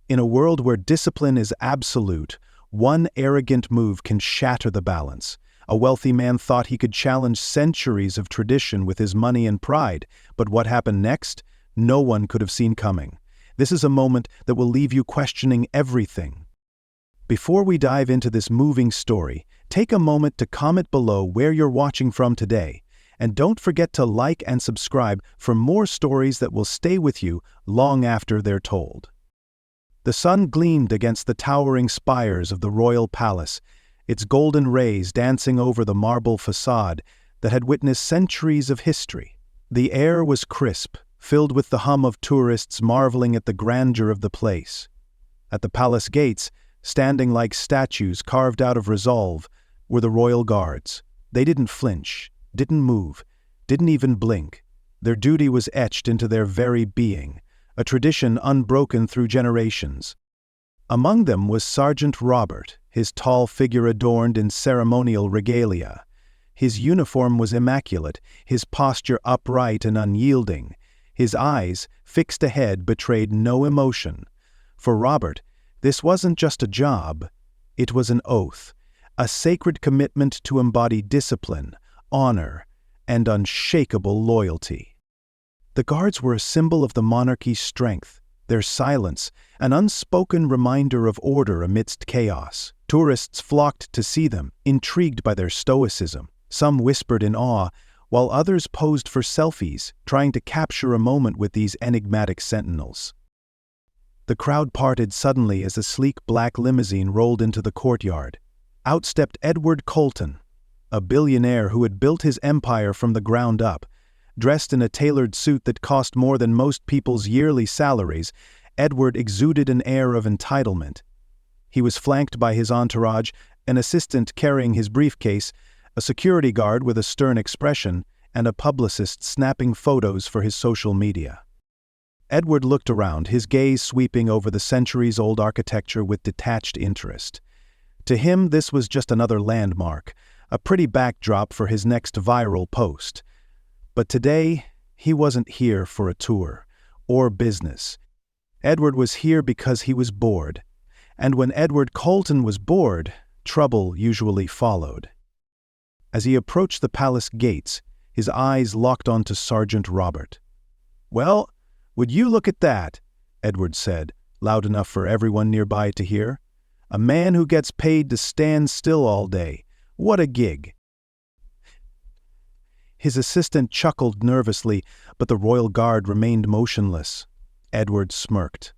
In a world where discipline is absolute, one arrogant move can shatter the balance. A wealthy man thought he could challenge centuries of tradition with his money and pride, but what happened next? No one could have seen coming. This is a moment that will leave you questioning everything. Before we dive into this moving story, take a moment to comment below where you're watching from today, and don't forget to like and subscribe for more stories that will stay with you long after they're told. The sun gleamed against the towering spires of the royal palace, its golden rays dancing over the marble facade that had witnessed centuries of history. The air was crisp, filled with the hum of tourists marveling at the grandeur of the place. At the palace gates, standing like statues carved out of resolve, were the royal guards. They didn't flinch, didn't move, didn't even blink. Their duty was etched into their very being, a tradition unbroken through generations. Among them was Sergeant Robert, his tall figure adorned in ceremonial regalia. His uniform was immaculate, his posture upright and unyielding. His eyes, fixed ahead, betrayed no emotion. For Robert, this wasn't just a job, it was an oath, a sacred commitment to embody discipline, honor, and unshakable loyalty. The guards were a symbol of the monarchy's strength, their silence, an unspoken reminder of order amidst chaos. Tourists flocked to see them, intrigued by their stoicism. Some whispered in awe, while others posed for selfies, trying to capture a moment with these enigmatic sentinels. The crowd parted suddenly as a sleek black limousine rolled into the courtyard. Out stepped Edward Colton, a billionaire who had built his empire from the ground up. Dressed in a tailored suit that cost more than most people's yearly salaries, Edward exuded an air of entitlement. He was flanked by his entourage, an assistant carrying his briefcase, a security guard with a stern expression, and a publicist snapping photos for his social media. Edward looked around, his gaze sweeping over the centuries-old architecture with detached interest. To him, this was just another landmark, a pretty backdrop for his next viral post. But today, he wasn't here for a tour or business. Edward was here because he was bored. And when Edward Colton was bored, trouble usually followed. As he approached the palace gates, his eyes locked onto Sergeant Robert. "Well, would you look at that?" Edward said, loud enough for everyone nearby to hear. "A man who gets paid to stand still all day. What a gig." His assistant chuckled nervously, but the royal guard remained motionless. Edward smirked,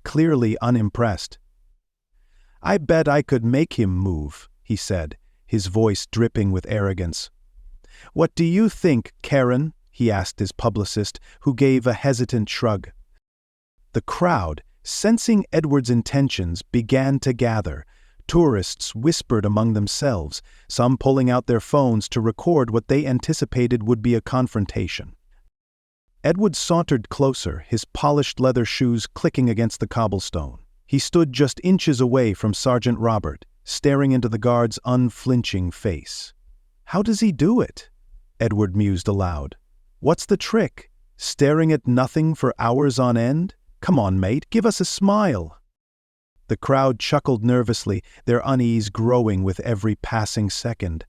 clearly unimpressed. "I bet I could make him move," he said, his voice dripping with arrogance. "What do you think, Karen?" he asked his publicist, who gave a hesitant shrug. The crowd, sensing Edward's intentions, began to gather. Tourists whispered among themselves, some pulling out their phones to record what they anticipated would be a confrontation. Edward sauntered closer, his polished leather shoes clicking against the cobblestone. He stood just inches away from Sergeant Robert, staring into the guard's unflinching face. "How does he do it?" Edward mused aloud. "What's the trick? Staring at nothing for hours on end? Come on, mate, give us a smile." The crowd chuckled nervously, their unease growing with every passing second.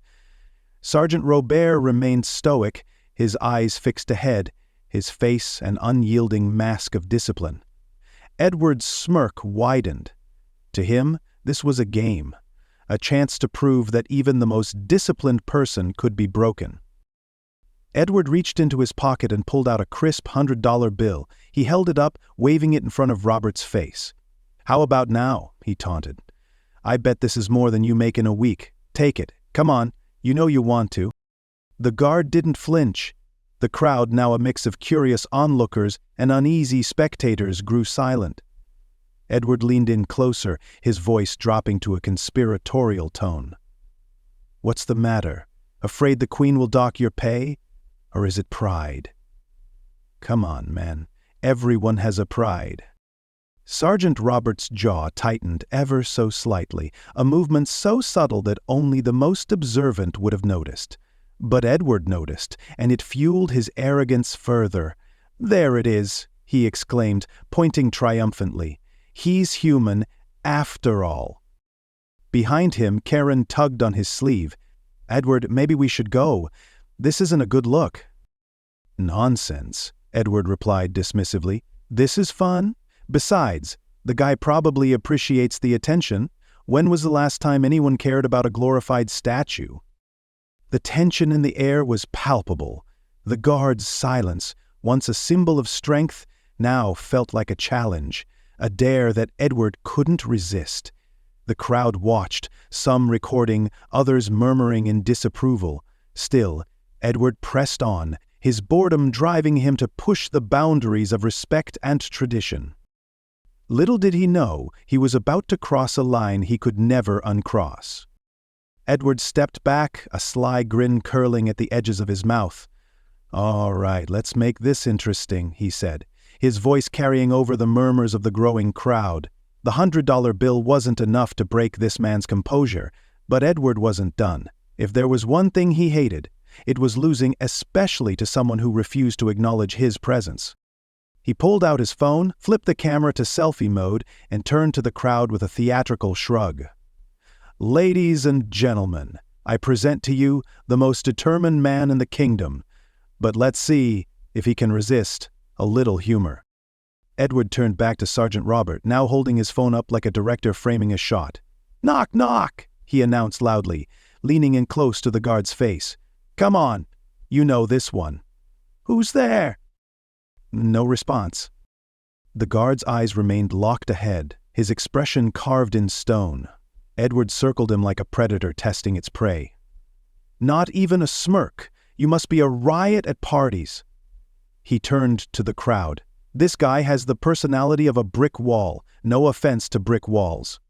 Sergeant Robert remained stoic, his eyes fixed ahead, his face an unyielding mask of discipline. Edward's smirk widened. To him, this was a game, a chance to prove that even the most disciplined person could be broken. Edward reached into his pocket and pulled out a crisp $100 bill. He held it up, waving it in front of Robert's face. "How about now?" he taunted. "I bet this is more than you make in a week. Take it. Come on, you know you want to." The guard didn't flinch. The crowd, now a mix of curious onlookers and uneasy spectators, grew silent. Edward leaned in closer, his voice dropping to a conspiratorial tone. "What's the matter? Afraid the Queen will dock your pay? Or is it pride?" "Come on, man. Everyone has a pride." Sergeant Robert's jaw tightened ever so slightly, a movement so subtle that only the most observant would have noticed. But Edward noticed, and it fueled his arrogance further. "There it is," he exclaimed, pointing triumphantly. He's human, after all. Behind him, Karen tugged on his sleeve. "Edward, maybe we should go. This isn't a good look." "Nonsense," Edward replied dismissively. "This is fun. Besides, the guy probably appreciates the attention. When was the last time anyone cared about a glorified statue?" The tension in the air was palpable. The guard's silence, once a symbol of strength, now felt like a challenge, a dare that Edward couldn't resist. The crowd watched, some recording, others murmuring in disapproval. Still, Edward pressed on, his boredom driving him to push the boundaries of respect and tradition. Little did he know, he was about to cross a line he could never uncross. Edward stepped back, a sly grin curling at the edges of his mouth. "All right, let's make this interesting," he said, his voice carrying over the murmurs of the growing crowd. The $100 bill wasn't enough to break this man's composure, but Edward wasn't done. If there was one thing he hated, it was losing, especially to someone who refused to acknowledge his presence. He pulled out his phone, flipped the camera to selfie mode, and turned to the crowd with a theatrical shrug. "Ladies and gentlemen, I present to you the most determined man in the kingdom. But let's see if he can resist a little humor." Edward turned back to Sergeant Robert, now holding his phone up like a director framing a shot. "Knock, knock," he announced loudly, leaning in close to the guard's face. "Come on, you know this one." "Who's there?" No response. The guard's eyes remained locked ahead, his expression carved in stone. Edward circled him like a predator testing its prey. "Not even a smirk. You must be a riot at parties." He turned to the crowd. "This guy has the personality of a brick wall. No offense to brick walls."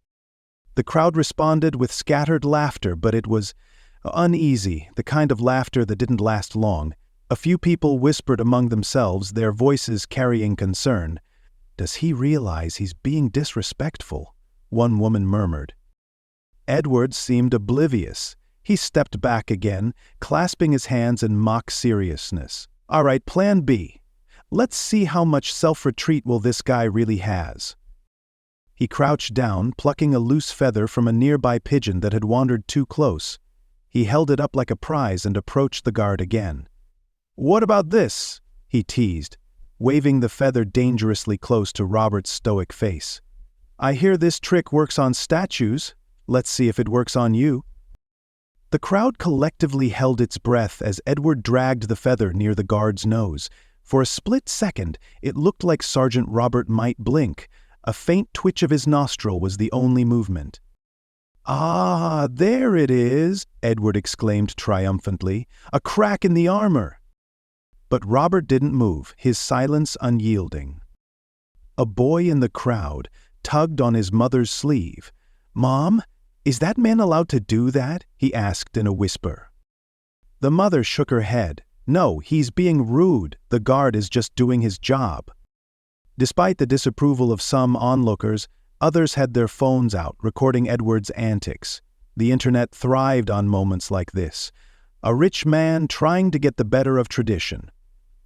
The crowd responded with scattered laughter, but it was uneasy, the kind of laughter that didn't last long. A few people whispered among themselves, their voices carrying concern. "Does he realize he's being disrespectful?" one woman murmured. Edward seemed oblivious. He stepped back again, clasping his hands in mock seriousness. "All right, plan B. Let's see how much self-retreat will this guy really has." He crouched down, plucking a loose feather from a nearby pigeon that had wandered too close. He held it up like a prize and approached the guard again. "What about this?" he teased, waving the feather dangerously close to Robert's stoic face. "I hear this trick works on statues. Let's see if it works on you." The crowd collectively held its breath as Edward dragged the feather near the guard's nose. For a split second, it looked like Sergeant Robert might blink. A faint twitch of his nostril was the only movement. "Ah, there it is," Edward exclaimed triumphantly. "A crack in the armor." But Robert didn't move, his silence unyielding. A boy in the crowd tugged on his mother's sleeve. "Mom, is that man allowed to do that?" he asked in a whisper. The mother shook her head. "No, he's being rude. The guard is just doing his job." Despite the disapproval of some onlookers, others had their phones out, recording Edward's antics. The internet thrived on moments like this. A rich man trying to get the better of tradition.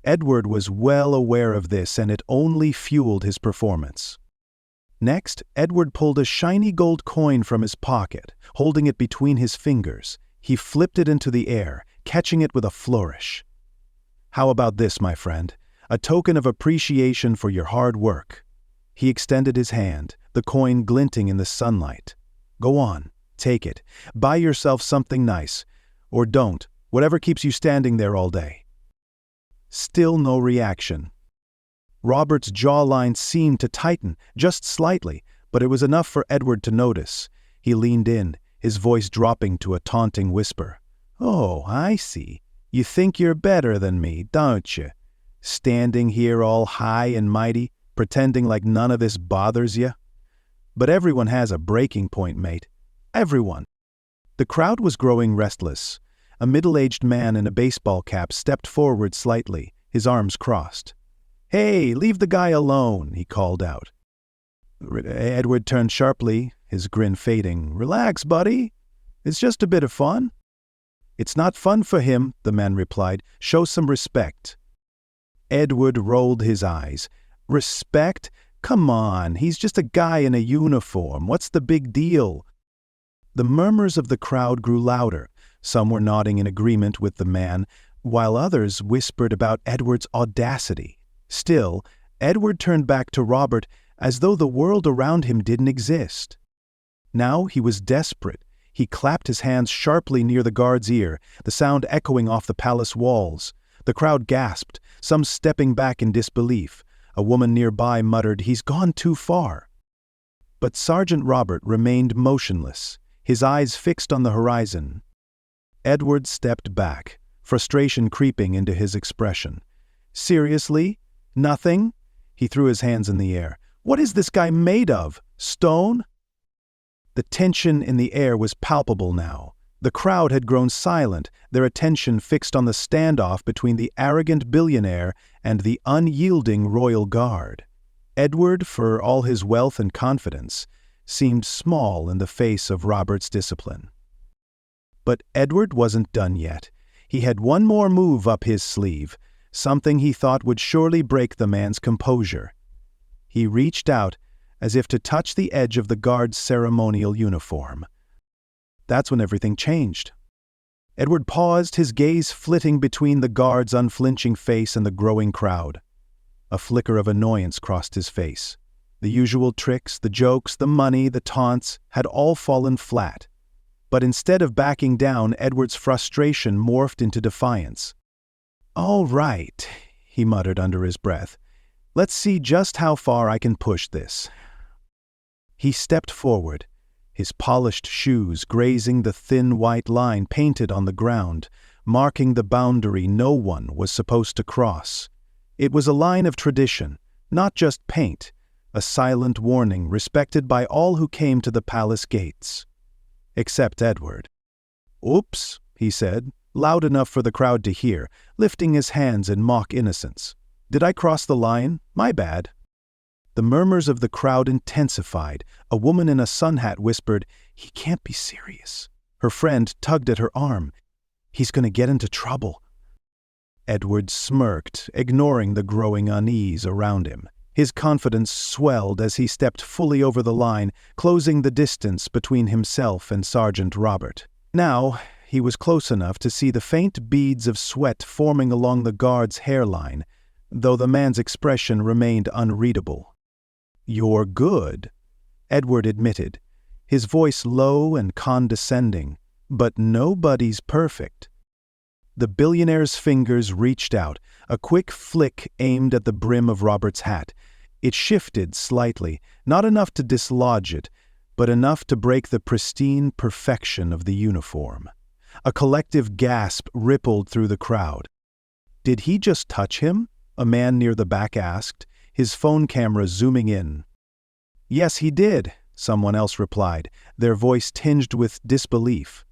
Edward was well aware of this, and it only fueled his performance. Next, Edward pulled a shiny gold coin from his pocket, holding it between his fingers. He flipped it into the air, catching it with a flourish. "How about this, my friend? A token of appreciation for your hard work." He extended his hand, the coin glinting in the sunlight. "Go on, take it. Buy yourself something nice. Or don't, whatever keeps you standing there all day." Still no reaction. Robert's jawline seemed to tighten, just slightly, but it was enough for Edward to notice. He leaned in, his voice dropping to a taunting whisper. "Oh, I see. You think you're better than me, don't you? Standing here all high and mighty, pretending like none of this bothers you? But everyone has a breaking point, mate. Everyone." The crowd was growing restless. A middle-aged man in a baseball cap stepped forward slightly, his arms crossed. "Hey, leave the guy alone," he called out. Edward turned sharply, his grin fading. "Relax, buddy. It's just a bit of fun." "It's not fun for him," the man replied. "Show some respect." Edward rolled his eyes. "Respect? "Come on, he's just a guy in a uniform. What's the big deal?" The murmurs of the crowd grew louder. Some were nodding in agreement with the man, while others whispered about Edward's audacity. Still, Edward turned back to Robert as though the world around him didn't exist. Now he was desperate. He clapped his hands sharply near the guard's ear, the sound echoing off the palace walls. The crowd gasped, some stepping back in disbelief. A woman nearby muttered, "He's gone too far." But Sergeant Robert remained motionless, his eyes fixed on the horizon. Edward stepped back, frustration creeping into his expression. "Seriously? Nothing?" He threw his hands in the air. "What is this guy made of? Stone?" The tension in the air was palpable now. The crowd had grown silent, their attention fixed on the standoff between the arrogant billionaire and the unyielding royal guard. Edward, for all his wealth and confidence, seemed small in the face of Robert's discipline. But Edward wasn't done yet. He had one more move up his sleeve, something he thought would surely break the man's composure. He reached out, as if to touch the edge of the guard's ceremonial uniform. That's when everything changed. Edward paused, his gaze flitting between the guard's unflinching face and the growing crowd. A flicker of annoyance crossed his face. The usual tricks, the jokes, the money, the taunts had all fallen flat. But instead of backing down, Edward's frustration morphed into defiance. "All right," he muttered under his breath. "Let's see just how far I can push this." He stepped forward, his polished shoes grazing the thin white line painted on the ground, marking the boundary no one was supposed to cross. It was a line of tradition, not just paint, a silent warning respected by all who came to the palace gates. Except Edward. "Oops," he said, loud enough for the crowd to hear, lifting his hands in mock innocence. "Did I cross the line? My bad." The murmurs of the crowd intensified. A woman in a sun hat whispered, "He can't be serious." Her friend tugged at her arm. "He's going to get into trouble." Edward smirked, ignoring the growing unease around him. His confidence swelled as he stepped fully over the line, closing the distance between himself and Sergeant Robert. Now, he was close enough to see the faint beads of sweat forming along the guard's hairline, though the man's expression remained unreadable. "You're good," Edward admitted, his voice low and condescending, "but nobody's perfect." The billionaire's fingers reached out, a quick flick aimed at the brim of Robert's hat. It shifted slightly, not enough to dislodge it, but enough to break the pristine perfection of the uniform. A collective gasp rippled through the crowd. "Did he just touch him?" a man near the back asked, his phone camera zooming in. "Yes, he did," someone else replied, their voice tinged with disbelief.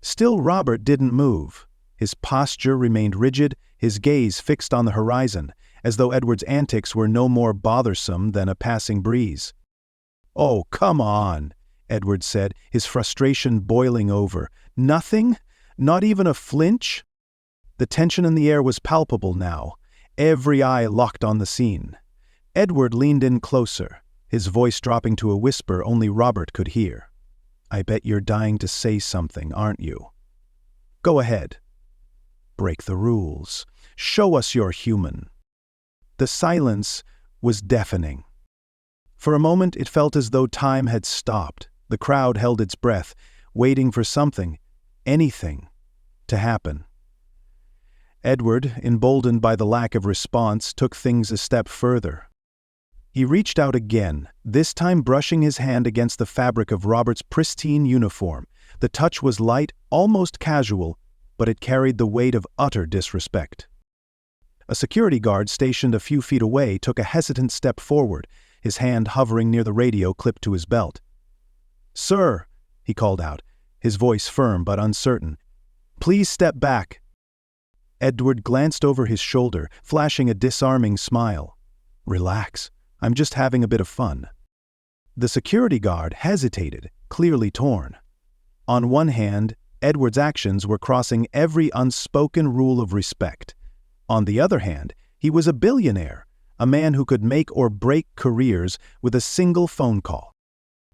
Still, Robert didn't move. His posture remained rigid, his gaze fixed on the horizon, as though Edward's antics were no more bothersome than a passing breeze. "Oh, come on," Edward said, his frustration boiling over. "Nothing? Not even a flinch?" The tension in the air was palpable now, every eye locked on the scene. Edward leaned in closer, his voice dropping to a whisper only Robert could hear. "I bet you're dying to say something, aren't you? Go ahead. Break the rules. Show us you're human." The silence was deafening. For a moment it felt as though time had stopped. The crowd held its breath, waiting for something, anything, to happen. Edward, emboldened by the lack of response, took things a step further. He reached out again, this time brushing his hand against the fabric of Robert's pristine uniform. The touch was light, almost casual, but it carried the weight of utter disrespect. A security guard stationed a few feet away took a hesitant step forward, his hand hovering near the radio clipped to his belt. "Sir," he called out, his voice firm but uncertain, "please step back." Edward glanced over his shoulder, flashing a disarming smile. "Relax, I'm just having a bit of fun." The security guard hesitated, clearly torn. On one hand, Edward's actions were crossing every unspoken rule of respect. On the other hand, he was a billionaire, a man who could make or break careers with a single phone call.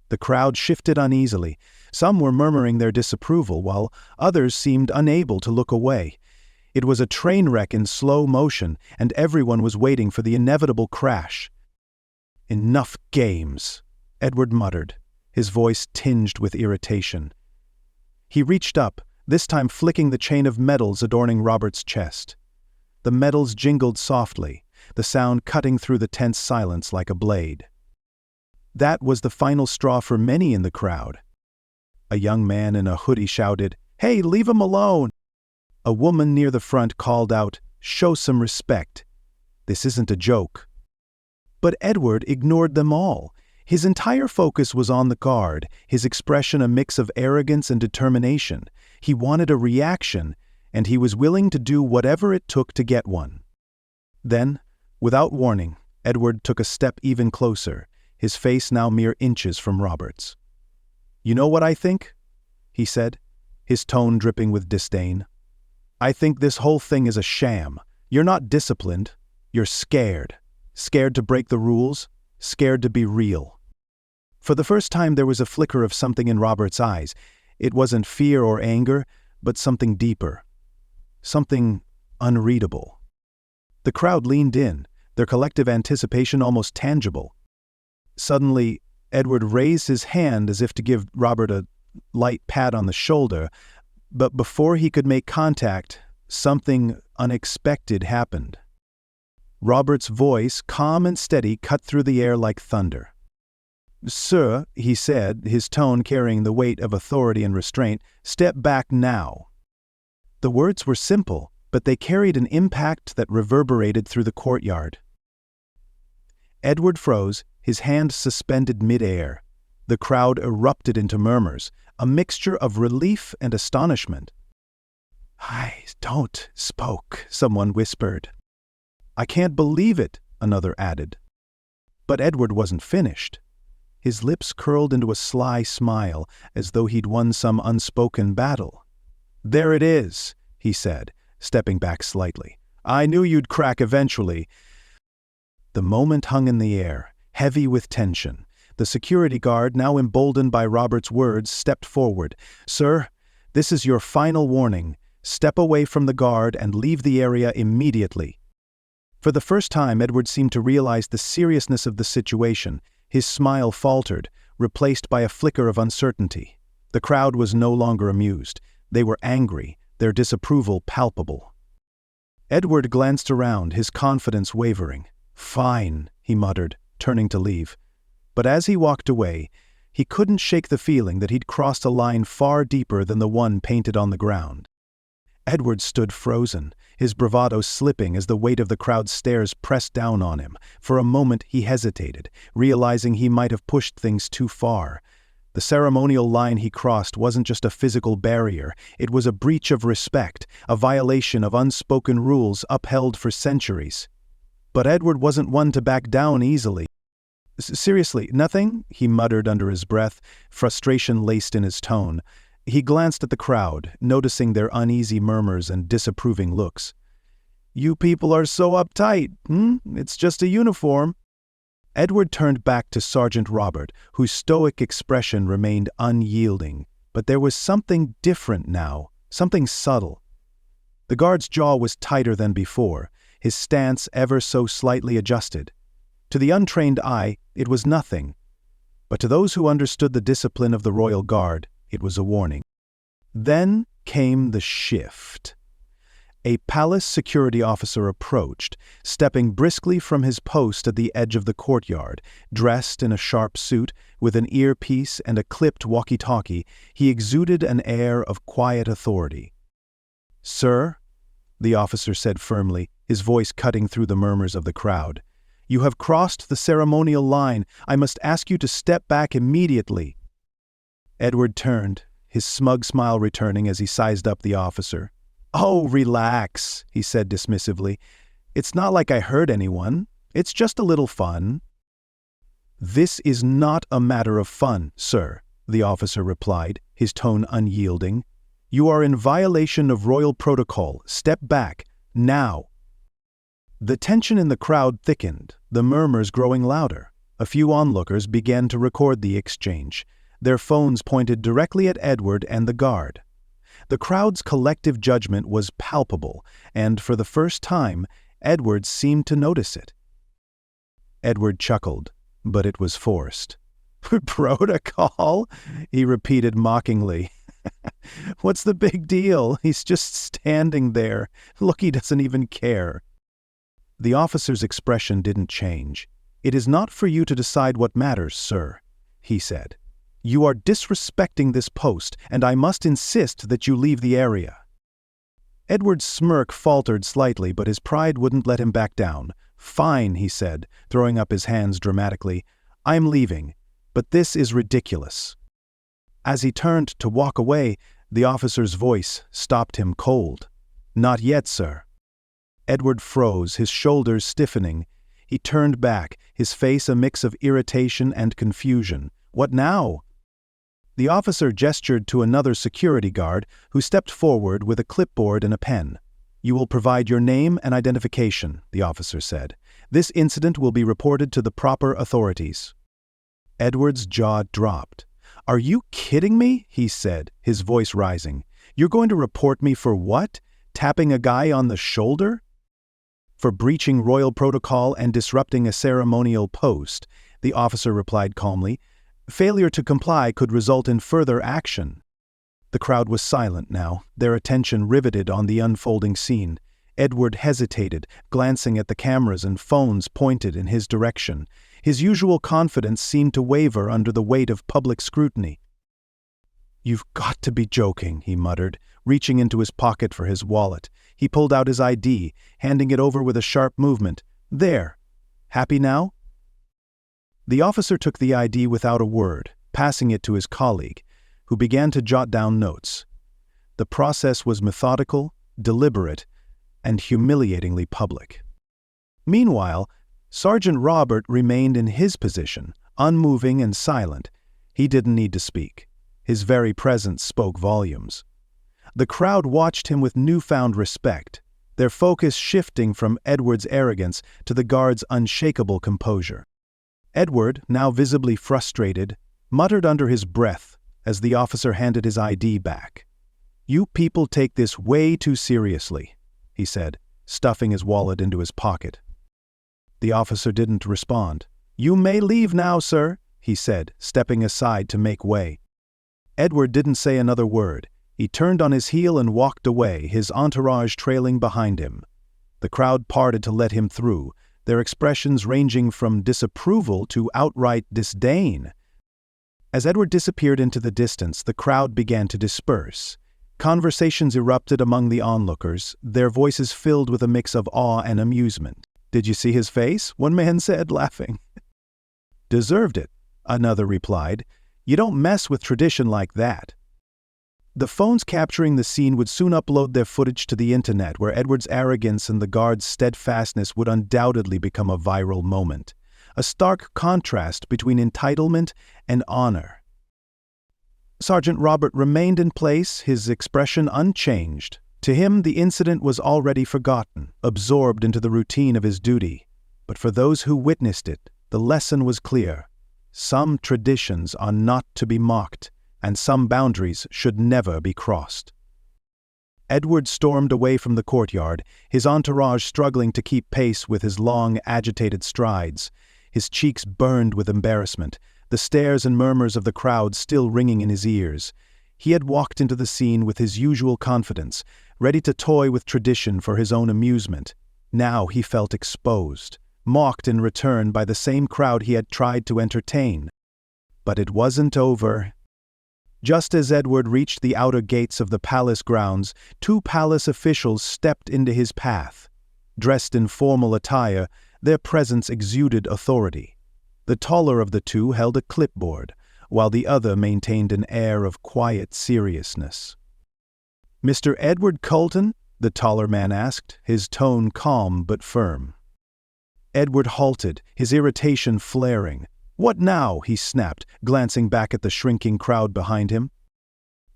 The crowd shifted uneasily. Some were murmuring their disapproval, while others seemed unable to look away. It was a train wreck in slow motion, and everyone was waiting for the inevitable crash. "Enough games," Edward muttered, his voice tinged with irritation. He reached up, this time flicking the chain of medals adorning Robert's chest. The medals jingled softly, the sound cutting through the tense silence like a blade. That was the final straw for many in the crowd. A young man in a hoodie shouted, "Hey, leave him alone!" A woman near the front called out, "Show some respect. This isn't a joke." But Edward ignored them all. His entire focus was on the guard, his expression a mix of arrogance and determination. He wanted a reaction, and he was willing to do whatever it took to get one. Then, without warning, Edward took a step even closer, his face now mere inches from Robert's. "You know what I think?" he said, his tone dripping with disdain. "I think this whole thing is a sham. You're not disciplined. You're scared. Scared to break the rules. Scared to be real." For the first time there was a flicker of something in Robert's eyes. It wasn't fear or anger, but something deeper. Something unreadable. The crowd leaned in, their collective anticipation almost tangible. Suddenly, Edward raised his hand as if to give Robert a light pat on the shoulder, but before he could make contact, something unexpected happened. Robert's voice, calm and steady, cut through the air like thunder. "Sir," he said, his tone carrying the weight of authority and restraint, "step back now." The words were simple, but they carried an impact that reverberated through the courtyard. Edward froze, his hand suspended mid-air. The crowd erupted into murmurs, a mixture of relief and astonishment. "I don't spoke," someone whispered. "I can't believe it," another added. But Edward wasn't finished. His lips curled into a sly smile, as though he'd won some unspoken battle. "There it is," he said, stepping back slightly. "I knew you'd crack eventually." The moment hung in the air, heavy with tension. The security guard, now emboldened by Robert's words, stepped forward. "Sir, this is your final warning. Step away from the guard and leave the area immediately." For the first time, Edward seemed to realize the seriousness of the situation. His smile faltered, replaced by a flicker of uncertainty. The crowd was no longer amused. They were angry, their disapproval palpable. Edward glanced around, his confidence wavering. "Fine," he muttered, turning to leave. But as he walked away, he couldn't shake the feeling that he'd crossed a line far deeper than the one painted on the ground. Edward stood frozen, his bravado slipping as the weight of the crowd's stares pressed down on him. For a moment he hesitated, realizing he might have pushed things too far. The ceremonial line he crossed wasn't just a physical barrier, it was a breach of respect, a violation of unspoken rules upheld for centuries. But Edward wasn't one to back down easily. "Seriously, nothing?" he muttered under his breath, frustration laced in his tone. He glanced at the crowd, noticing their uneasy murmurs and disapproving looks. "You people are so uptight, It's just a uniform." Edward turned back to Sergeant Robert, whose stoic expression remained unyielding, but there was something different now, something subtle. The guard's jaw was tighter than before, his stance ever so slightly adjusted. To the untrained eye, it was nothing, but to those who understood the discipline of the Royal Guard, it was a warning. Then came the shift. A palace security officer approached, stepping briskly from his post at the edge of the courtyard. Dressed in a sharp suit, with an earpiece and a clipped walkie-talkie, he exuded an air of quiet authority. "Sir," the officer said firmly, his voice cutting through the murmurs of the crowd, "you have crossed the ceremonial line. I must ask you to step back immediately." Edward turned, his smug smile returning as he sized up the officer. "Oh, relax," he said dismissively. "It's not like I hurt anyone. It's just a little fun." "This is not a matter of fun, sir," the officer replied, his tone unyielding. "You are in violation of royal protocol. Step back, now." The tension in the crowd thickened, the murmurs growing louder. A few onlookers began to record the exchange, their phones pointed directly at Edward and the guard. The crowd's collective judgment was palpable, and for the first time, Edward seemed to notice it. Edward chuckled, but it was forced. "Protocol?" he repeated mockingly. "What's the big deal? He's just standing there. Look, he doesn't even care." The officer's expression didn't change. "It is not for you to decide what matters, sir," he said. "You are disrespecting this post, and I must insist that you leave the area." Edward's smirk faltered slightly, but his pride wouldn't let him back down. "Fine," he said, throwing up his hands dramatically. "I'm leaving, but this is ridiculous." As he turned to walk away, the officer's voice stopped him cold. "Not yet, sir." Edward froze, his shoulders stiffening. He turned back, his face a mix of irritation and confusion. "What now?" The officer gestured to another security guard, who stepped forward with a clipboard and a pen. "You will provide your name and identification," the officer said. "This incident will be reported to the proper authorities." Edward's jaw dropped. "Are you kidding me?" he said, his voice rising. "You're going to report me for what? Tapping a guy on the shoulder?" "For breaching royal protocol and disrupting a ceremonial post," the officer replied calmly. "Failure to comply could result in further action." The crowd was silent now, their attention riveted on the unfolding scene. Edward hesitated, glancing at the cameras and phones pointed in his direction. His usual confidence seemed to waver under the weight of public scrutiny. "You've got to be joking," he muttered, reaching into his pocket for his wallet. He pulled out his ID, handing it over with a sharp movement. "There. Happy now?" The officer took the ID without a word, passing it to his colleague, who began to jot down notes. The process was methodical, deliberate, and humiliatingly public. Meanwhile, Sergeant Robert remained in his position, unmoving and silent. He didn't need to speak. His very presence spoke volumes. The crowd watched him with newfound respect, their focus shifting from Edward's arrogance to the guard's unshakable composure. Edward, now visibly frustrated, muttered under his breath as the officer handed his ID back. "You people take this way too seriously," he said, stuffing his wallet into his pocket. The officer didn't respond. "You may leave now, sir," he said, stepping aside to make way. Edward didn't say another word. He turned on his heel and walked away, his entourage trailing behind him. The crowd parted to let him through, their expressions ranging from disapproval to outright disdain. As Edward disappeared into the distance, the crowd began to disperse. Conversations erupted among the onlookers, their voices filled with a mix of awe and amusement. "Did you see his face?" one man said, laughing. "Deserved it," another replied. "You don't mess with tradition like that." The phones capturing the scene would soon upload their footage to the internet, where Edward's arrogance and the guard's steadfastness would undoubtedly become a viral moment, a stark contrast between entitlement and honor. Sergeant Robert remained in place, his expression unchanged. To him, the incident was already forgotten, absorbed into the routine of his duty. But for those who witnessed it, the lesson was clear. Some traditions are not to be mocked, and some boundaries should never be crossed. Edward stormed away from the courtyard, his entourage struggling to keep pace with his long, agitated strides. His cheeks burned with embarrassment, the stares and murmurs of the crowd still ringing in his ears. He had walked into the scene with his usual confidence, ready to toy with tradition for his own amusement. Now he felt exposed, mocked in return by the same crowd he had tried to entertain. But it wasn't over. Just as Edward reached the outer gates of the palace grounds, two palace officials stepped into his path. Dressed in formal attire, their presence exuded authority. The taller of the two held a clipboard, while the other maintained an air of quiet seriousness. "Mr. Edward Colton?" the taller man asked, his tone calm but firm. Edward halted, his irritation flaring. "What now?" he snapped, glancing back at the shrinking crowd behind him.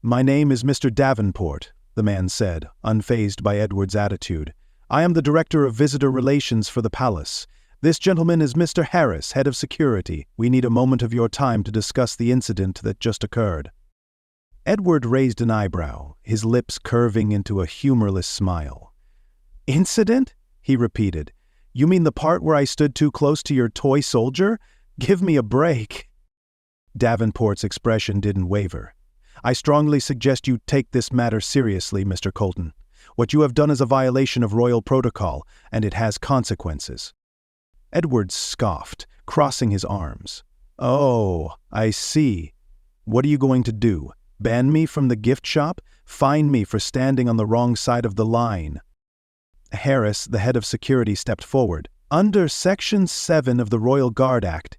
"My name is Mr. Davenport," the man said, unfazed by Edward's attitude. I am the Director of Visitor Relations for the palace. This gentleman is Mr. Harris, Head of Security. We need a moment of your time to discuss the incident that just occurred." Edward raised an eyebrow, his lips curving into a humorless smile. "Incident?" he repeated. "You mean the part where I stood too close to your toy soldier? Give me a break." Davenport's expression didn't waver. "I strongly suggest you take this matter seriously, Mr. Colton. What you have done is a violation of royal protocol, and it has consequences." Edward scoffed, crossing his arms. "Oh, I see. What are you going to do? Ban me from the gift shop? Fine me for standing on the wrong side of the line?" Harris, the head of security, stepped forward. "Under Section 7 of the Royal Guard Act,"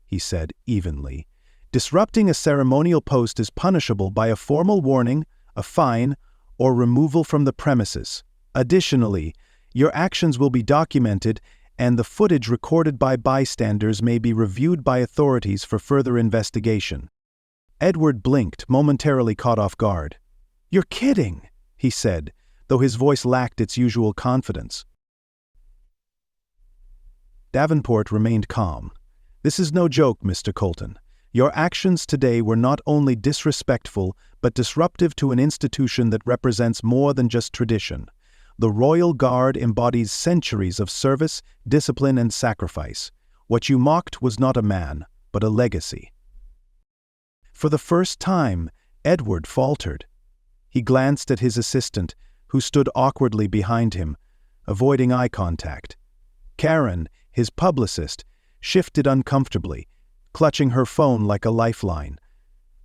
he said evenly, "disrupting a ceremonial post is punishable by a formal warning, a fine, or removal from the premises. Additionally, your actions will be documented, and the footage recorded by bystanders may be reviewed by authorities for further investigation." Edward blinked, momentarily caught off guard. "You're kidding," he said, though his voice lacked its usual confidence. Davenport remained calm. "This is no joke, Mr. Colton. Your actions today were not only disrespectful, but disruptive to an institution that represents more than just tradition. The Royal Guard embodies centuries of service, discipline, and sacrifice. What you mocked was not a man, but a legacy." For the first time, Edward faltered. He glanced at his assistant, who stood awkwardly behind him, avoiding eye contact. Karen, his publicist, shifted uncomfortably, clutching her phone like a lifeline.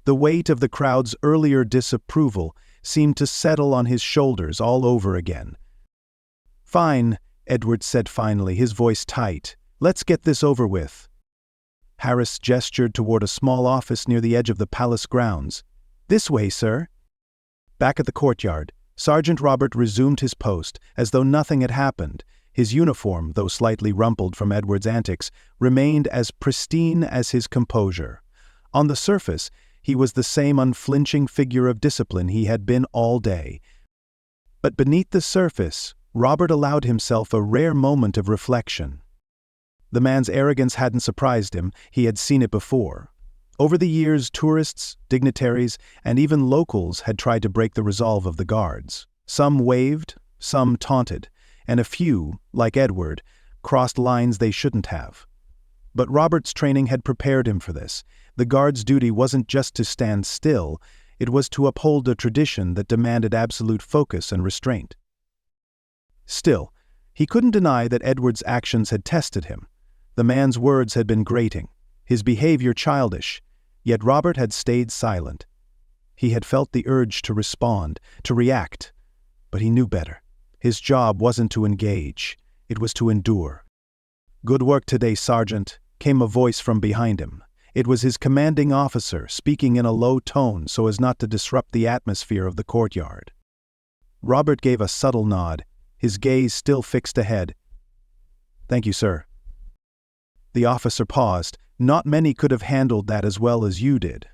The weight of the crowd's earlier disapproval seemed to settle on his shoulders all over again. "Fine," Edward said finally, his voice tight. "Let's get this over with." Harris gestured toward a small office near the edge of the palace grounds. "This way, sir." Back at the courtyard, Sergeant Robert resumed his post, as though nothing had happened. His uniform, though slightly rumpled from Edward's antics, remained as pristine as his composure. On the surface, he was the same unflinching figure of discipline he had been all day. But beneath the surface, Robert allowed himself a rare moment of reflection. The man's arrogance hadn't surprised him, he had seen it before. Over the years, tourists, dignitaries, and even locals had tried to break the resolve of the guards. Some waved, some taunted, and a few, like Edward, crossed lines they shouldn't have. But Robert's training had prepared him for this. The guard's duty wasn't just to stand still, it was to uphold a tradition that demanded absolute focus and restraint. Still, he couldn't deny that Edward's actions had tested him. The man's words had been grating, his behavior childish, yet Robert had stayed silent. He had felt the urge to respond, to react, but he knew better. His job wasn't to engage, it was to endure. "Good work today, Sergeant," came a voice from behind him. It was his commanding officer, speaking in a low tone so as not to disrupt the atmosphere of the courtyard. Robert gave a subtle nod, his gaze still fixed ahead. "Thank you, sir." The officer paused. "Not many could have handled that as well as you did."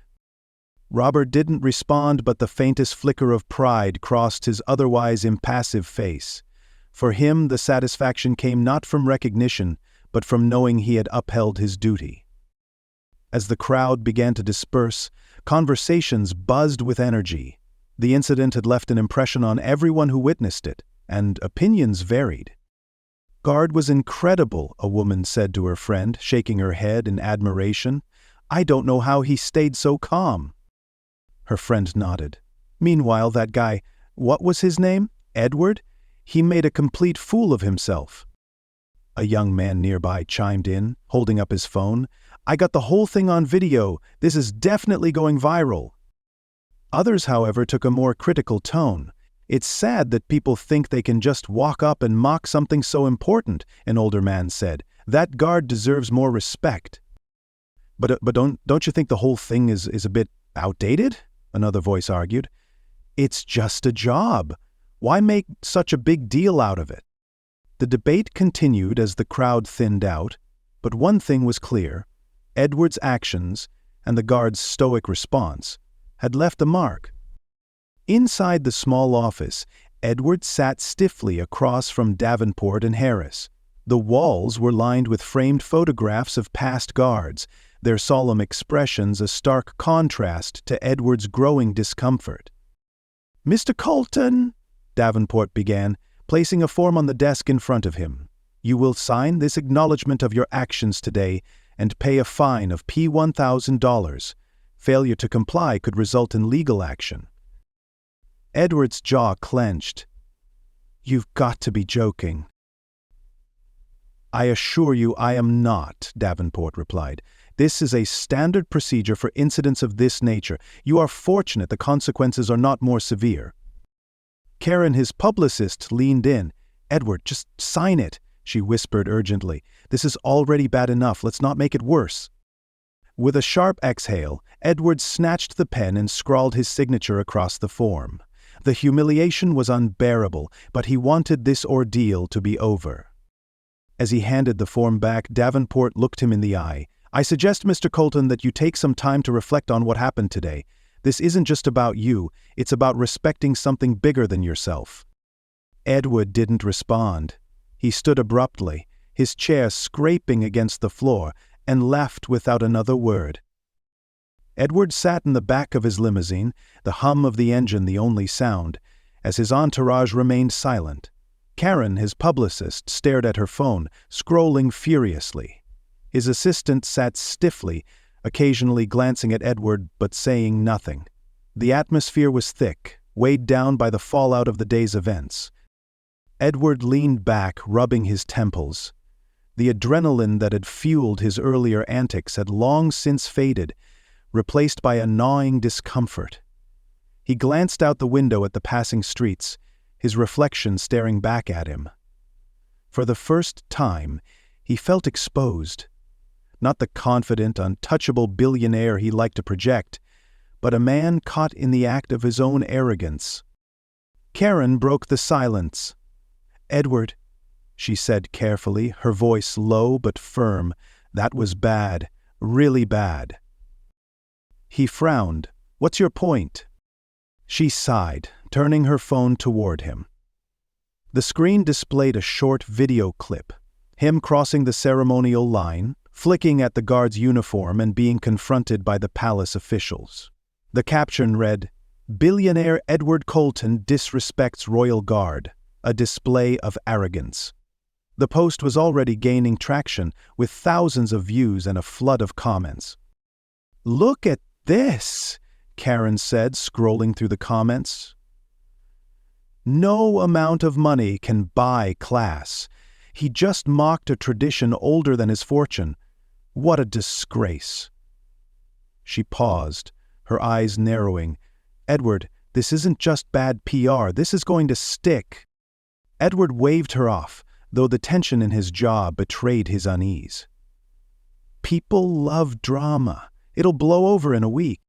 Robert didn't respond, but the faintest flicker of pride crossed his otherwise impassive face. For him, the satisfaction came not from recognition, but from knowing he had upheld his duty. As the crowd began to disperse, conversations buzzed with energy. The incident had left an impression on everyone who witnessed it, and opinions varied. "Guard was incredible," a woman said to her friend, shaking her head in admiration. "I don't know how he stayed so calm." Her friend nodded. "Meanwhile, that guy, what was his name? Edward? He made a complete fool of himself." A young man nearby chimed in, holding up his phone. "I got the whole thing on video. This is definitely going viral." Others, however, took a more critical tone. "It's sad that people think they can just walk up and mock something so important," an older man said. "That guard deserves more respect." But don't you think the whole thing is a bit outdated?" Another voice argued. "It's just a job. Why make such a big deal out of it?" The debate continued as the crowd thinned out, but one thing was clear. Edward's actions, and the guard's stoic response, had left a mark. Inside the small office, Edward sat stiffly across from Davenport and Harris. The walls were lined with framed photographs of past guards, their solemn expressions a stark contrast to Edward's growing discomfort. "Mr. Colton," Davenport began, placing a form on the desk in front of him. "You will sign this acknowledgement of your actions today and pay a fine of $1,000. Failure to comply could result in legal action." Edward's jaw clenched. "You've got to be joking." "I assure you I am not," Davenport replied. "This is a standard procedure for incidents of this nature. You are fortunate the consequences are not more severe." Karen, his publicist, leaned in. "Edward, just sign it," she whispered urgently. "This is already bad enough. Let's not make it worse." With a sharp exhale, Edward snatched the pen and scrawled his signature across the form. The humiliation was unbearable, but he wanted this ordeal to be over. As he handed the form back, Davenport looked him in the eye. "I suggest, Mr. Colton, that you take some time to reflect on what happened today. This isn't just about you, it's about respecting something bigger than yourself." Edward didn't respond. He stood abruptly, his chair scraping against the floor, and left without another word. Edward sat in the back of his limousine, the hum of the engine the only sound, as his entourage remained silent. Karen, his publicist, stared at her phone, scrolling furiously. His assistant sat stiffly, occasionally glancing at Edward but saying nothing. The atmosphere was thick, weighed down by the fallout of the day's events. Edward leaned back, rubbing his temples. The adrenaline that had fueled his earlier antics had long since faded, replaced by a gnawing discomfort. He glanced out the window at the passing streets, his reflection staring back at him. For the first time, he felt exposed. Not the confident, untouchable billionaire he liked to project, but a man caught in the act of his own arrogance. Karen broke the silence. "Edward," she said carefully, her voice low but firm, "that was bad, really bad." He frowned. "What's your point?" She sighed, turning her phone toward him. The screen displayed a short video clip, him crossing the ceremonial line, flicking at the guard's uniform and being confronted by the palace officials. The caption read, "Billionaire Edward Colton disrespects Royal Guard, a display of arrogance." The post was already gaining traction, with thousands of views and a flood of comments. "Look at this," Karen said, scrolling through the comments. "No amount of money can buy class. He just mocked a tradition older than his fortune. What a disgrace." She paused, her eyes narrowing. "Edward, this isn't just bad PR, this is going to stick." Edward waved her off, though the tension in his jaw betrayed his unease. "People love drama. It'll blow over in a week."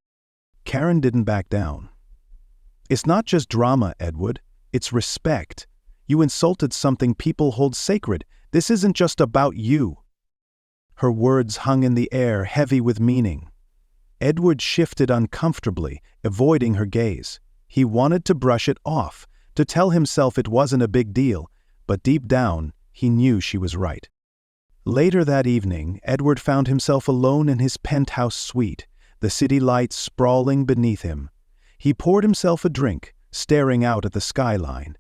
Karen didn't back down. "It's not just drama, Edward. It's respect. You insulted something people hold sacred. This isn't just about you." Her words hung in the air, heavy with meaning. Edward shifted uncomfortably, avoiding her gaze. He wanted to brush it off, to tell himself it wasn't a big deal, but deep down, he knew she was right. Later that evening, Edward found himself alone in his penthouse suite, the city lights sprawling beneath him. He poured himself a drink, staring out at the skyline.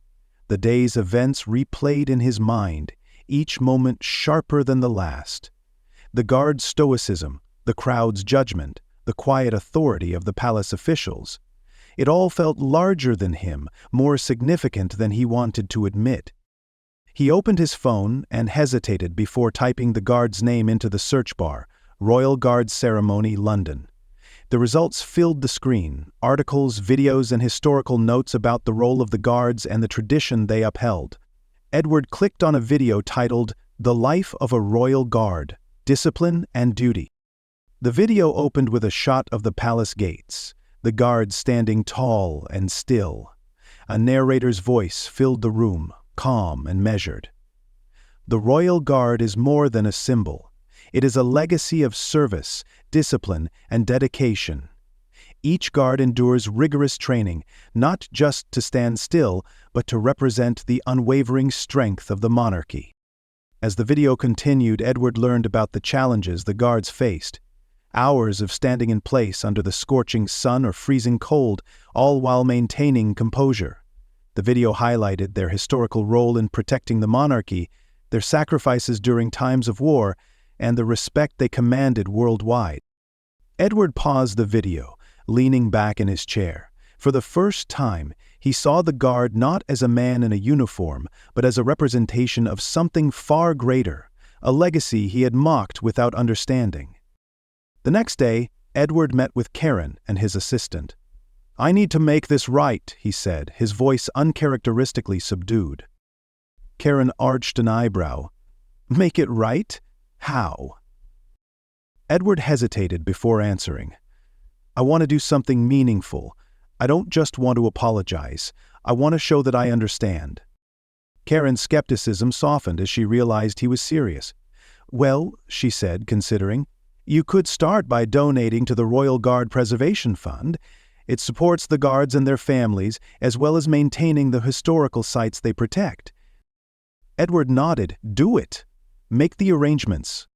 The day's events replayed in his mind, each moment sharper than the last. The guard's stoicism, the crowd's judgment, the quiet authority of the palace officials. It all felt larger than him, more significant than he wanted to admit. He opened his phone and hesitated before typing the guard's name into the search bar, Royal Guard Ceremony, London. The results filled the screen, articles, videos, and historical notes about the role of the guards and the tradition they upheld. Edward clicked on a video titled, "The Life of a Royal Guard, Discipline and Duty." The video opened with a shot of the palace gates, the guards standing tall and still. A narrator's voice filled the room, calm and measured. The Royal Guard is more than a symbol. It is a legacy of service, discipline, and dedication. Each guard endures rigorous training, not just to stand still, but to represent the unwavering strength of the monarchy. As the video continued, Edward learned about the challenges the guards faced. Hours of standing in place under the scorching sun or freezing cold, all while maintaining composure. The video highlighted their historical role in protecting the monarchy, their sacrifices during times of war, and the respect they commanded worldwide. Edward paused the video, leaning back in his chair. For the first time, he saw the guard not as a man in a uniform, but as a representation of something far greater, a legacy he had mocked without understanding. The next day, Edward met with Karen and his assistant. "I need to make this right," he said, his voice uncharacteristically subdued. Karen arched an eyebrow. "Make it right? How?" Edward hesitated before answering. "I want to do something meaningful. I don't just want to apologize. I want to show that I understand." Karen's skepticism softened as she realized he was serious. "Well," she said, considering, "you could start by donating to the Royal Guard Preservation Fund. It supports the guards and their families, as well as maintaining the historical sites they protect." Edward nodded. "Do it. Make the arrangements."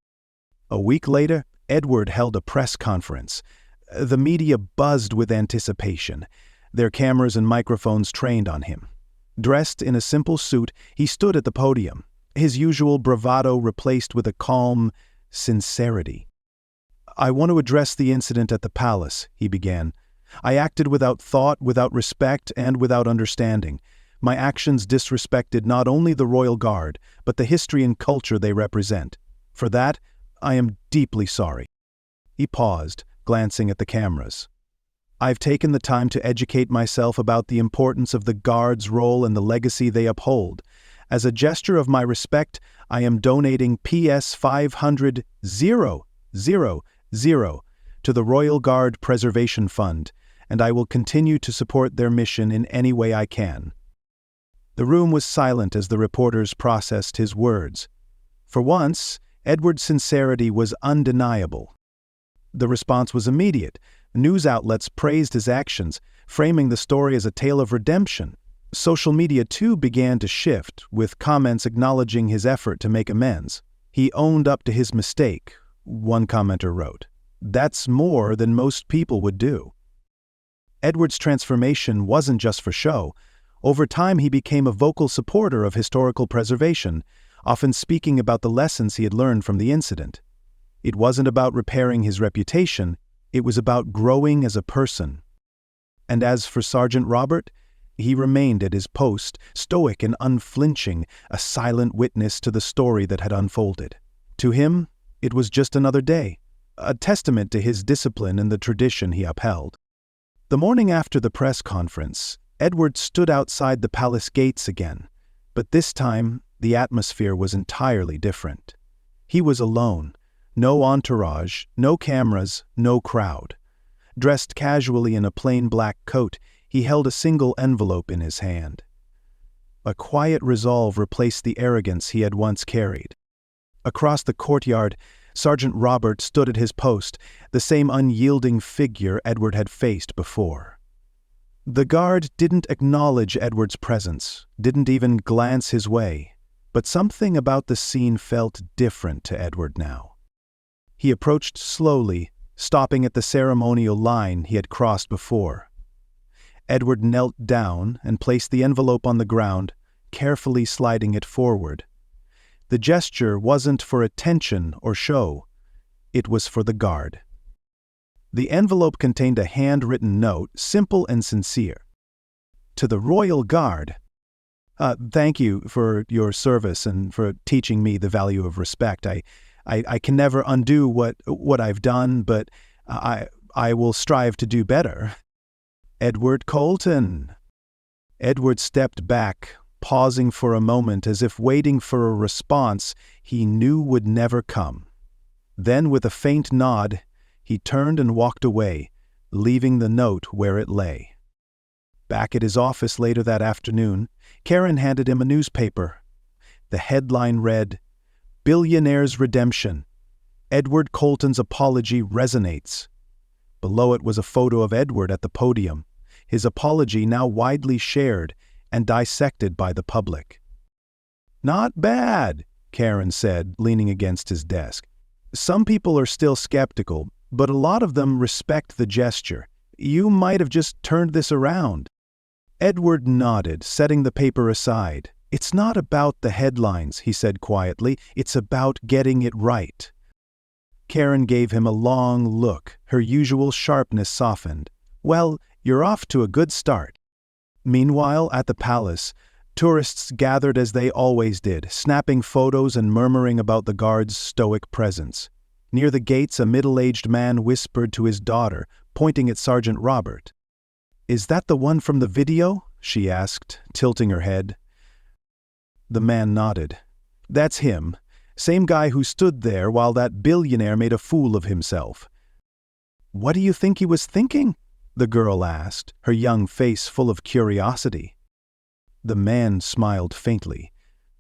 A week later, Edward held a press conference. The media buzzed with anticipation, their cameras and microphones trained on him. Dressed in a simple suit, he stood at the podium, his usual bravado replaced with a calm sincerity. "I want to address the incident at the palace," he began. "I acted without thought, without respect, and without understanding. My actions disrespected not only the Royal Guard, but the history and culture they represent. For that, I am deeply sorry." He paused, glancing at the cameras. "I've taken the time to educate myself about the importance of the Guard's role and the legacy they uphold. As a gesture of my respect, I am donating PS 500,000 to the Royal Guard Preservation Fund, and I will continue to support their mission in any way I can." The room was silent as the reporters processed his words. For once, Edward's sincerity was undeniable. The response was immediate. News outlets praised his actions, framing the story as a tale of redemption. Social media, too, began to shift, with comments acknowledging his effort to make amends. "He owned up to his mistake," one commenter wrote. "That's more than most people would do." Edward's transformation wasn't just for show. Over time, he became a vocal supporter of historical preservation, often speaking about the lessons he had learned from the incident. It wasn't about repairing his reputation, it was about growing as a person. And as for Sergeant Robert, he remained at his post, stoic and unflinching, a silent witness to the story that had unfolded. To him, it was just another day, a testament to his discipline and the tradition he upheld. The morning after the press conference, Edward stood outside the palace gates again, but this time the atmosphere was entirely different. He was alone. No entourage, no cameras, no crowd. Dressed casually in a plain black coat, he held a single envelope in his hand. A quiet resolve replaced the arrogance he had once carried. Across the courtyard, Sergeant Robert stood at his post, the same unyielding figure Edward had faced before. The guard didn't acknowledge Edward's presence, didn't even glance his way, but something about the scene felt different to Edward now. He approached slowly, stopping at the ceremonial line he had crossed before. Edward knelt down and placed the envelope on the ground, carefully sliding it forward. The gesture wasn't for attention or show. It was for the guard. The envelope contained a handwritten note, simple and sincere. "To the Royal Guard. Thank you for your service and for teaching me the value of respect. I can never undo what I've done, but I will strive to do better. Edward Colton." Edward stepped back, pausing for a moment as if waiting for a response he knew would never come. Then, with a faint nod, he turned and walked away, leaving the note where it lay. Back at his office later that afternoon, Karen handed him a newspaper. The headline read, "Billionaire's Redemption. Edward Colton's apology resonates." Below it was a photo of Edward at the podium, his apology now widely shared and dissected by the public. "Not bad," Karen said, leaning against his desk. "Some people are still skeptical, but a lot of them respect the gesture. You might have just turned this around." Edward nodded, setting the paper aside. "It's not about the headlines," he said quietly. "It's about getting it right." Karen gave him a long look, her usual sharpness softened. "Well, you're off to a good start." Meanwhile, at the palace, tourists gathered as they always did, snapping photos and murmuring about the guards' stoic presence. Near the gates, a middle-aged man whispered to his daughter, pointing at Sergeant Robert. "Is that the one from the video?" she asked, tilting her head. The man nodded. "That's him. Same guy who stood there while that billionaire made a fool of himself." "What do you think he was thinking?" the girl asked, her young face full of curiosity. The man smiled faintly.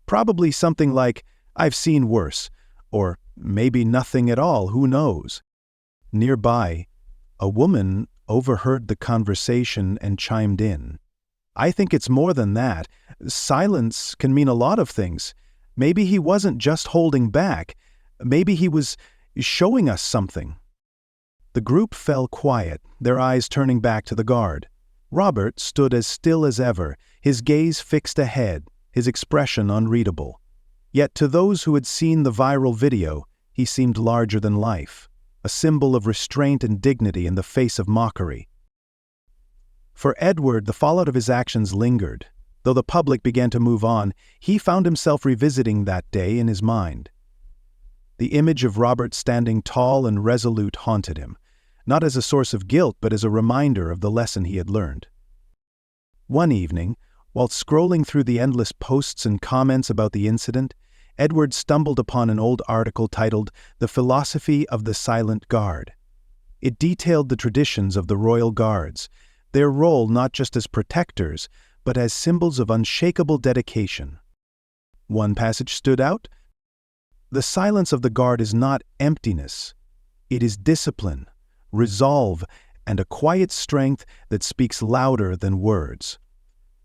"Probably something like, 'I've seen worse,' or maybe nothing at all, who knows?" Nearby, a woman overheard the conversation and chimed in. "I think it's more than that. Silence can mean a lot of things. Maybe he wasn't just holding back. Maybe he was showing us something." The group fell quiet, their eyes turning back to the guard. Robert stood as still as ever, his gaze fixed ahead, his expression unreadable. Yet to those who had seen the viral video, he seemed larger than life, a symbol of restraint and dignity in the face of mockery. For Edward, the fallout of his actions lingered. Though the public began to move on, he found himself revisiting that day in his mind. The image of Robert standing tall and resolute haunted him, not as a source of guilt but as a reminder of the lesson he had learned. One evening, while scrolling through the endless posts and comments about the incident, Edward stumbled upon an old article titled "The Philosophy of the Silent Guard." It detailed the traditions of the royal guards, their role not just as protectors, but as symbols of unshakable dedication. One passage stood out. "The silence of the guard is not emptiness. It is discipline, resolve, and a quiet strength that speaks louder than words.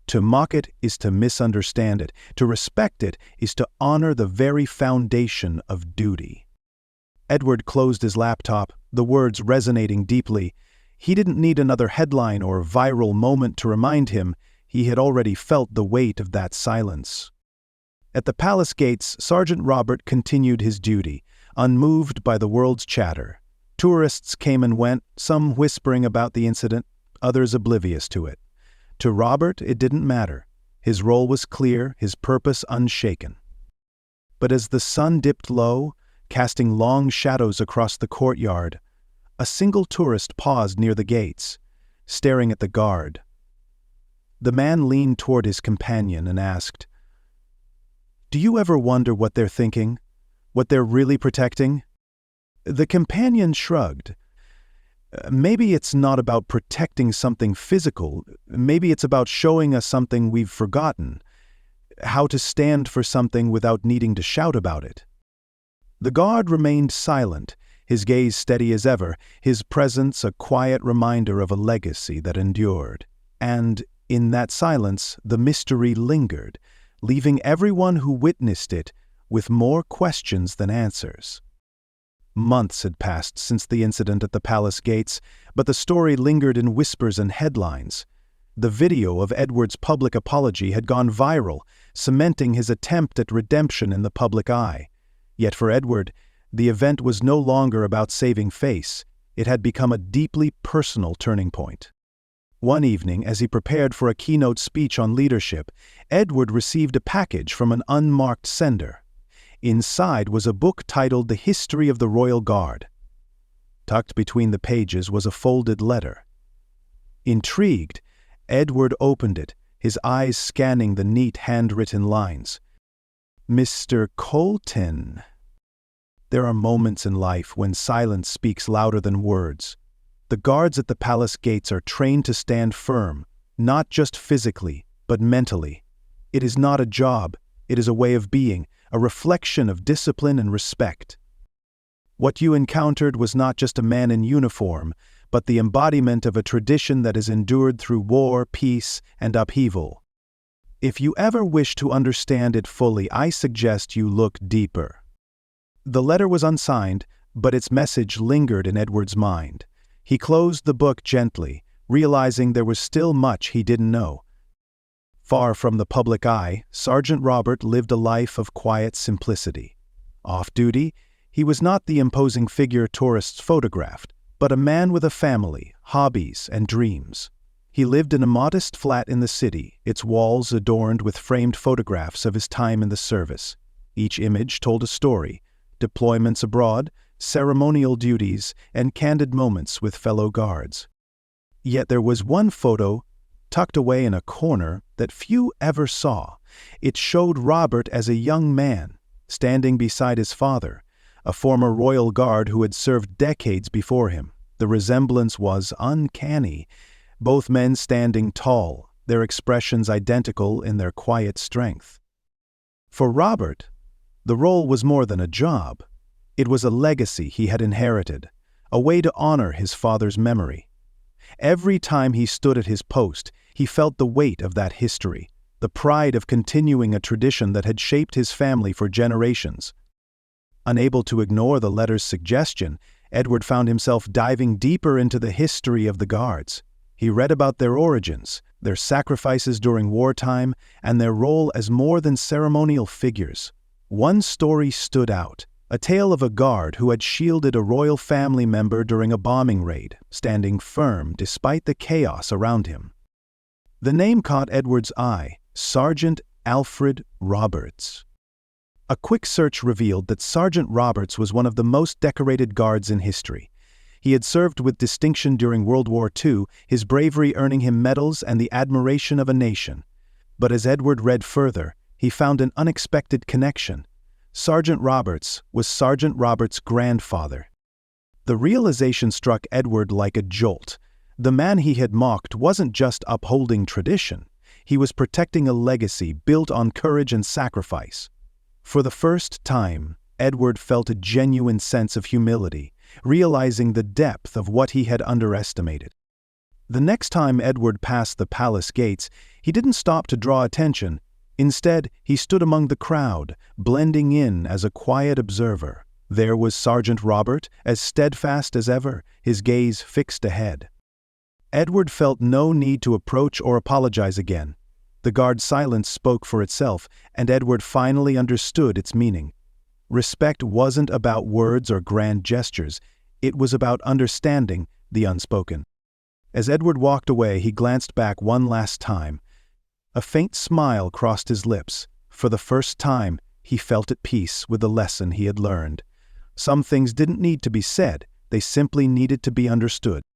To mock it is to misunderstand it. To respect it is to honor the very foundation of duty." Edward closed his laptop, the words resonating deeply. He didn't need another headline or viral moment to remind him. He had already felt the weight of that silence. At the palace gates, Sergeant Robert continued his duty, unmoved by the world's chatter. Tourists came and went, some whispering about the incident, others oblivious to it. To Robert, it didn't matter. His role was clear, his purpose unshaken. But as the sun dipped low, casting long shadows across the courtyard, a single tourist paused near the gates, staring at the guard. The man leaned toward his companion and asked, "Do you ever wonder what they're thinking? What they're really protecting?" The companion shrugged. "Maybe it's not about protecting something physical. Maybe it's about showing us something we've forgotten. How to stand for something without needing to shout about it." The guard remained silent, his gaze steady as ever, his presence a quiet reminder of a legacy that endured. And, in that silence, the mystery lingered, leaving everyone who witnessed it with more questions than answers. Months had passed since the incident at the palace gates, but the story lingered in whispers and headlines. The video of Edward's public apology had gone viral, cementing his attempt at redemption in the public eye. Yet for Edward, the event was no longer about saving face. It had become a deeply personal turning point. One evening, as he prepared for a keynote speech on leadership, Edward received a package from an unmarked sender. Inside was a book titled The History of the Royal Guard. Tucked between the pages was a folded letter. Intrigued, Edward opened it, his eyes scanning the neat handwritten lines. "Mr. Colton." There are moments in life when silence speaks louder than words. The guards at the palace gates are trained to stand firm, not just physically, but mentally. It is not a job, it is a way of being, a reflection of discipline and respect. What you encountered was not just a man in uniform, but the embodiment of a tradition that has endured through war, peace, and upheaval. If you ever wish to understand it fully, I suggest you look deeper. The letter was unsigned, but its message lingered in Edward's mind. He closed the book gently, realizing there was still much he didn't know. Far from the public eye, Sergeant Robert lived a life of quiet simplicity. Off-duty, he was not the imposing figure tourists photographed, but a man with a family, hobbies, and dreams. He lived in a modest flat in the city, its walls adorned with framed photographs of his time in the service. Each image told a story: deployments abroad, ceremonial duties, and candid moments with fellow guards. Yet there was one photo, tucked away in a corner, that few ever saw. It showed Robert as a young man, standing beside his father, a former royal guard who had served decades before him. The resemblance was uncanny, both men standing tall, their expressions identical in their quiet strength. For Robert, the role was more than a job. It was a legacy he had inherited, a way to honor his father's memory. Every time he stood at his post, he felt the weight of that history, the pride of continuing a tradition that had shaped his family for generations. Unable to ignore the letter's suggestion, Edward found himself diving deeper into the history of the Guards. He read about their origins, their sacrifices during wartime, and their role as more than ceremonial figures. One story stood out, a tale of a guard who had shielded a royal family member during a bombing raid, standing firm despite the chaos around him. The name caught Edward's eye: Sergeant Alfred Roberts. A quick search revealed that Sergeant Roberts was one of the most decorated guards in history. He had served with distinction during World War II, his bravery earning him medals and the admiration of a nation. But as Edward read further, he found an unexpected connection. Sergeant Roberts was Sergeant Roberts' grandfather. The realization struck Edward like a jolt. The man he had mocked wasn't just upholding tradition. He was protecting a legacy built on courage and sacrifice. For the first time, Edward felt a genuine sense of humility, realizing the depth of what he had underestimated. The next time Edward passed the palace gates, he didn't stop to draw attention. Instead, he stood among the crowd, blending in as a quiet observer. There was Sergeant Robert, as steadfast as ever, his gaze fixed ahead. Edward felt no need to approach or apologize again. The guard's silence spoke for itself, and Edward finally understood its meaning. Respect wasn't about words or grand gestures. It was about understanding the unspoken. As Edward walked away, he glanced back one last time. A faint smile crossed his lips. For the first time, he felt at peace with the lesson he had learned. Some things didn't need to be said, they simply needed to be understood.